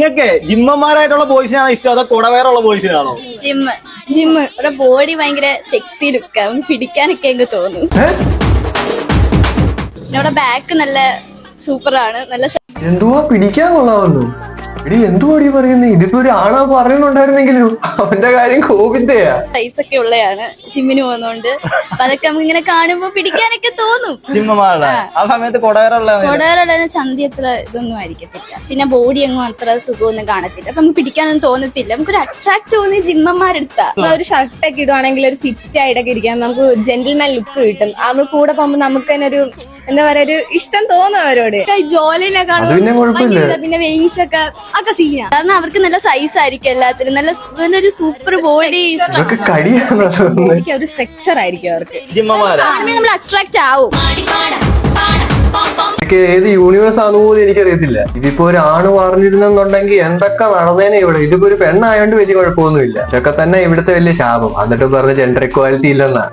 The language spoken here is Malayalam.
നിങ്ങൾക്ക് ജിമ്മന്മാരായിട്ടുള്ള ബോയ്സിനാണോ ഇഷ്ടം അതോ കുടവേറുള്ള ബോയ്സിനാണോ? ജിമ്മ് ഒരു ബോഡി ഭയങ്കര സെക്സി ലുക്കാ, പിടിക്കാനൊക്കെ എനിക്ക് തോന്നുന്നു. പിന്നെ ബാക്ക് നല്ല സൂപ്പറാണ്, നല്ല എന്തുവാ പിടിക്കാൻ കൊള്ളാവുന്നു? എടി എന്തുവാടി പറയുന്നത്? ഇതിപ്പോ ഒരു ആണാ പറയുന്നുണ്ടായിരുന്നെങ്കിലും അവന്റെ കാര്യം കോപിന്റെയാ. സൈസ് ഒക്കെ ഉള്ളതാണ്, ജിമ്മിന് പോകുന്നോണ്ട് അതൊക്കെ നമുക്ക് ഇങ്ങനെ കാണുമ്പോ പിടിക്കാനൊക്കെ തോന്നും. ജിമ്മന്മാരുടെ ആ സമയത്ത് കൊടവരുടെ ചന്തി അത്ര ഇതൊന്നും ആയിരിക്കത്തില്ല, പിന്നെ ബോഡി അങ്ങും അത്ര സുഖമൊന്നും കാണത്തില്ല, അപ്പൊ നമുക്ക് പിടിക്കാനൊന്നും തോന്നത്തില്ല. നമുക്കൊരു അട്രാക്ട് തോന്നി ജിമ്മന്മാരെടുത്താ. ഒരു ഷർട്ടൊക്കെ ഇടുവാണെങ്കിൽ ഒരു ഫിറ്റ് ആയിട്ടൊക്കെ ഇരിക്കാം, നമുക്ക് ജെന്റിൽമാൻ ലുക്ക് കിട്ടും. നമ്മൾ കൂടെ പോകുമ്പോ നമുക്ക് തന്നെ ഒരു എന്താ പറയാ ഒരു ഇഷ്ടം തോന്നും അവരോട്. ജോലിനൊക്കെ പിന്നെ വെയിൻസ് ഒക്കെ സീനാ, കാരണം അവർക്ക് നല്ല സൈസ് ആയിരിക്കും, എല്ലാത്തിനും നല്ലൊരു സൂപ്പർ ബോഡി, ഒരു സ്ട്രക്ചർ ആയിരിക്കും അവർക്ക്. നമ്മൾ അട്രാക്ട് ആവും. ഏത് യൂണിവേഴ്സ് ആണെന്ന് പോലും എനിക്കറിയത്തില്ല. ഇതിപ്പോ ഒരു ആണ് പറഞ്ഞിരുന്നെന്നുണ്ടെങ്കിൽ എന്തൊക്കെ നടന്നേനെ ഇവിടെ. ഇതിപ്പോ ഒരു പെണ്ണായോണ്ട് വലിയ കുഴപ്പമൊന്നുമില്ല. ഇതൊക്കെ തന്നെ ഇവിടുത്തെ വലിയ ശാപം. എന്നിട്ട് പറഞ്ഞ ജെൻഡർ ഇക്വാലിറ്റി ഇല്ലെന്നാ.